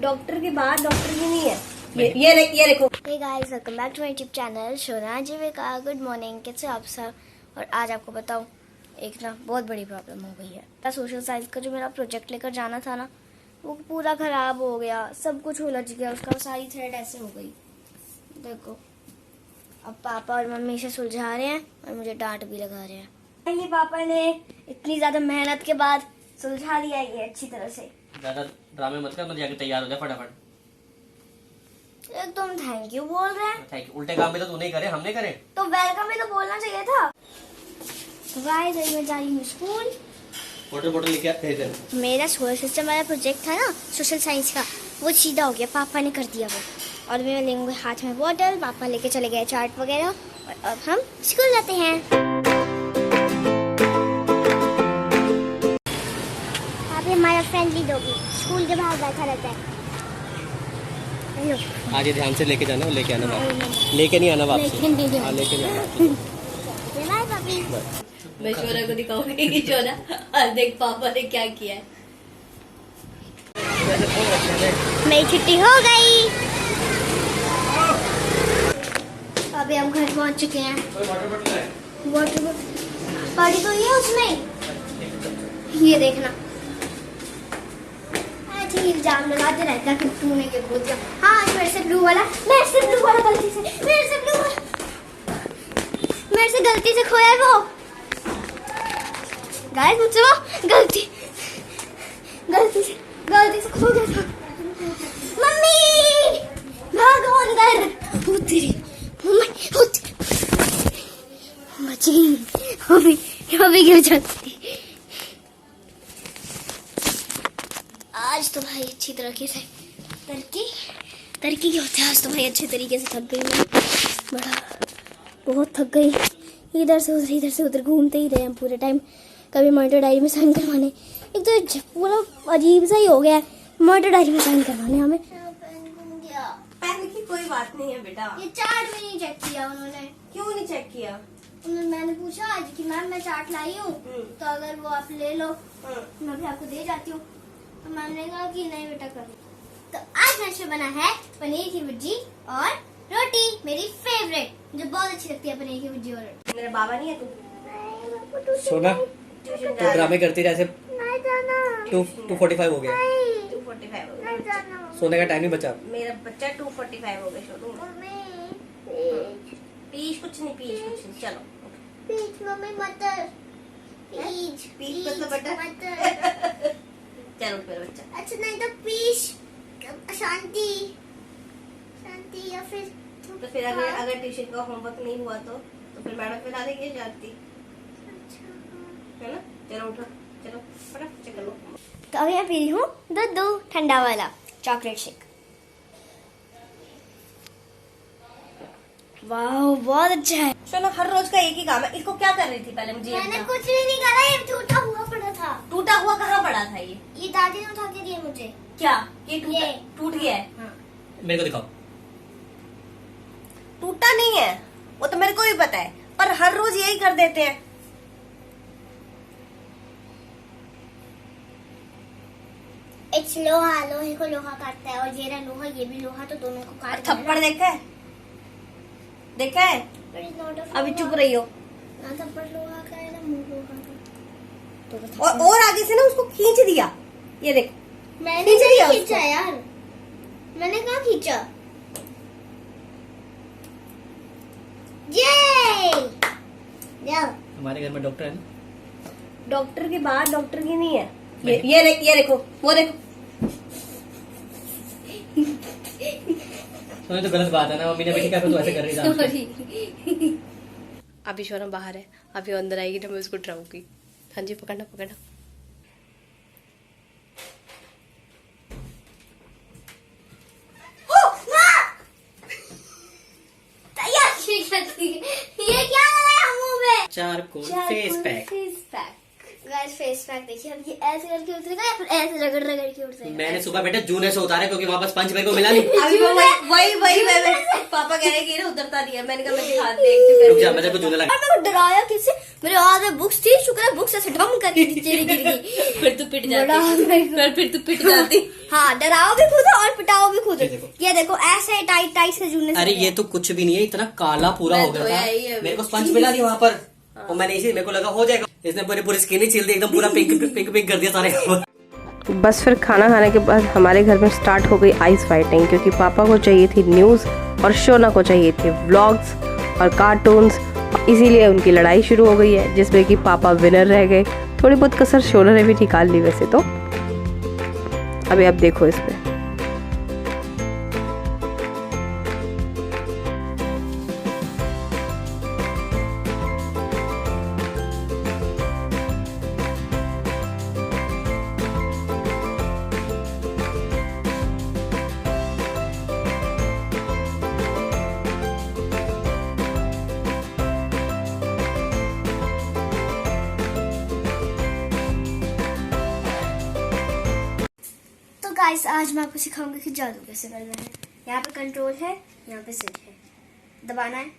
Doctor के बाद doctor की नहीं है। ये देखो। Hey guys, welcome back to my YouTube channel Shona Jeevika. Good morning, कैसे आप सब। और आज आपको बताऊं, एक ना बहुत बड़ी प्रॉब्लम हो गई है। सोशल साइंस का जो मेरा प्रोजेक्ट लेकर जाना था ना, वो पूरा खराब हो गया, सब कुछ उलझ गया, उसका सारी थ्रेड ऐसे हो गई। देखो, अब पापा और मम्मी इसे सुलझा रहे हैं और मुझे डांट भी लगा रहे हैं। ये पापा ने इतनी ज्यादा मेहनत के बाद सुलझा लिया ये अच्छी तरह से। ज्यादा ड्रामे मत कर, मत जाके तैयार हो जा फटाफट। तुम थैंक यू बोल रहे हैं। थैंक यू, उल्टे काम भी तो तूने ही करे, हमने करे। तो वेलकम भी तो बोलना चाहिए था। तो गाइस, अभी मैं जा रही हूँ स्कूल। बोतल लेके आ, भेज दे। मेरा सोलर सिस्टम वाला प्रोजेक्ट था ना सोशल साइंस का, वो सीधा हो गया, पापा ने कर दिया वो। और मैं लेंगे हाथ में बॉटल, पापा लेके चले गए चार्ट वगैरह, और अब हम स्कूल जाते हैं। अभी हमारा फ्रेंडली डॉगी स्कूल के बाहर बैठा रहता है। आज ये ध्यान से लेके जाना, लेके आना वापस। लेके नहीं आना वापस। लेके नहीं आना। बाय पापी। मैं शोना को दिखाऊंगी कि शोना आज देख पापा ने क्या किया है। मेरी छुट्टी हो गई। अभी हम घर पहुंच चुके हैं। वाटर बॉटल पानी तो ये उसमें, ये देखना इल्जाम लगाते रहता है कि तूने ये खो दिया। हाँ, आज मेरे से ब्लू वाला गलती से मेरे से गलती से खोया है वो। गाइस, मुझसे वो गलती से खो गया था। मम्मी भागो अंदर। बच गई, अभी गिर जाती। आज तो भाई अच्छी तरीके से तरक्की क्या होता है। आज तो भाई अच्छे तरीके से थक गई मैं, बहुत थक गई। इधर से उधर घूमते ही रहे हम पूरे टाइम। कभी मॉनिटर डायरी में साइन करवाने, एक तो पूरा अजीब सा ही हो गया है मॉनिटर डायरी में साइन करवाने हमें। पेन की कोई बात नहीं है बेटा। ये चार्ट भी नहीं चेक किया उन्होंने। क्यों नहीं चेक किया? मैंने पूछा आज कि मैम मैं चार्ट लाई हूँ, तो अगर वो आप ले लो मैं भी आपको दे जाती हूँ। तो मैम ने कहा कि नहीं बेटा कर। तो आज नाश्ता बना है पनीर की भुर्जी और रोटी, मेरी फेवरेट, जो बहुत अच्छी लगती है पनीर की भुर्जी और रोटी। मेरा बाबा नहीं है तू? सोना, तो ड्रामे करती रहे। 2:45 हो गया। 2:45 हो गया। सोने का टाइम ही बचा। मेरा बच्चा 2:45 हो गया। छोड़ू पीस कुछ नहीं। चलो मम्मी मटर पीस मतलब बटर। चलो फिर बच्चा। अच्छा नहीं तो पीस शांति या फिर तो फिर अगर ट्यूशन का होमवर्क नहीं हुआ तो फिर मैडम पे ला देंगे जाती है ना। चलो उठो, चलो फटाफट से करो। तो अभी मैं पी रही हूँ दूध ठंडा वाला चॉकलेट शेक। वाह, बहुत अच्छा है। चलो, हर रोज का एक ही काम है। इसको क्या कर रही थी पहले मुझे? मैंने कुछ भी नहीं करा, ये टूटा हुआ पड़ा था। टूटा हुआ कहाँ पड़ा था? ये दादी ने उठा के दिया मुझे। क्या ये टूट गया है? हाँ। मेरे को दिखाओ। टूटा नहीं है, वो तो मेरे को भी पता है, पर हर रोज यही कर देते हैं। इट्स लोहे को लोहा काटता है, और ये रहा लोहा, ये भी लोहा, तो दोनों को काट। थप्पड़ देखा है? अभी चुप रही हो। थप्पड़ लोहा का है ना, मुंह लोहा का। और आगे से ना उसको खींच दिया। ये देख, मैंने नहीं खींचा यार, मैंने कहाँ खींचा। ये हमारे घर में डॉक्टर है ना। डॉक्टर के बाद डॉक्टर की नहीं है। ये देखो, वो देखो। तो गलत बात है ना, मम्मी ने बेटी का तो ऐसे कर रही थी। अभी शोना बाहर है, अभी अंदर आएगी तो मैं उसको डराऊंगी। हाँ जी, पकड़ना। ये क्या है मुंह में? Charcoal face pack. Guys, face pack देखिए, अब ये ऐसे करके उतरेगा या फिर ऐसे रगड़ के उतरेगा। मैंने सुबह बेटा जूने से उतारा क्योंकि वहाँ बस पंच मेरे को मिला नहीं। अभी वही पापा कह रहे कि उतरता नहीं है। मैंने कहा मैं दिखा देखती हूँ। रुक जा, मैं तेरे को जूने लगा। मैं डराया किससे? मेरे हाथ में बुक्स थी, शुक्र है बुक्स ऐसे ढम करके नीचे गिर गई। फिर तू पिट बड़ा जाती, फिर तू पिट जाती। हाँ, डराओ भी खुद और पिटाओ भी खुद। ये देखो। ये देखो ऐसे टाइट टाइट से जूने अरे ये तो कुछ भी नहीं है, इतना काला पूरा मैं हो गया धोया था। ही है मेरे को स्पंज मिला नहीं वहाँ पर, और मैंने इसी मेरे को लगा हो जाएगा, इसने पूरी पूरी स्किन ही छील दी, एकदम पूरा पिंक कर दिया सारे। बस फिर खाना खाने के बाद हमारे घर में स्टार्ट हो गई आइस फाइटिंग, क्योंकि पापा को चाहिए थी न्यूज़ और शोना को चाहिए थे व्लॉग्स और कार्टून्स। इसीलिए उनकी लड़ाई शुरू हो गई है, जिसमें कि पापा विनर रह गए। थोड़ी बहुत कसर शोना ने भी निकाल ली वैसे तो। अभी आप देखो इसमें। तो गाइस आज मैं आपको सिखाऊंगी कि जादू कैसे करना है। यहाँ पे कंट्रोल है, यहाँ पे स्विच है, दबाना है।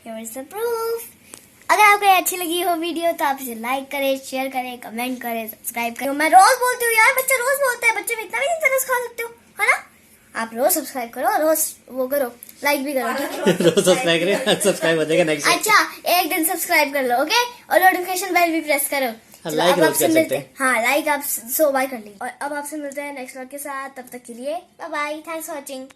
Here is the proof। अगर आपको अच्छी लगी हो वीडियो तो आप इसे लाइक करें, शेयर करें, कमेंट करें, सब्सक्राइब करें। मैं रोज बोलती हूँ यार, बच्चे रोज बोलते हैं, बच्चे में इतना भी नहीं तरस खा सकते हो, है ना। आप रोज सब्सक्राइब करो, रोज वो करो, लाइक भी करो, ठीक है? रोज सब्सक्राइब करें, सब्सक्राइब हो जाएगा नेक्स्ट। अच्छा, एक दिन सब्सक्राइब कर लो, ओके, और नोटिफिकेशन बेल भी प्रेस करो। चलो, लाइक अब रोज आपसे कर मिलते सकते हैं। हाँ, लाइक आप 100 बार कर ली। और अब आपसे मिलते हैं नेक्स्ट व्लॉग के साथ। तब तक के लिए bye bye, thanks for watching.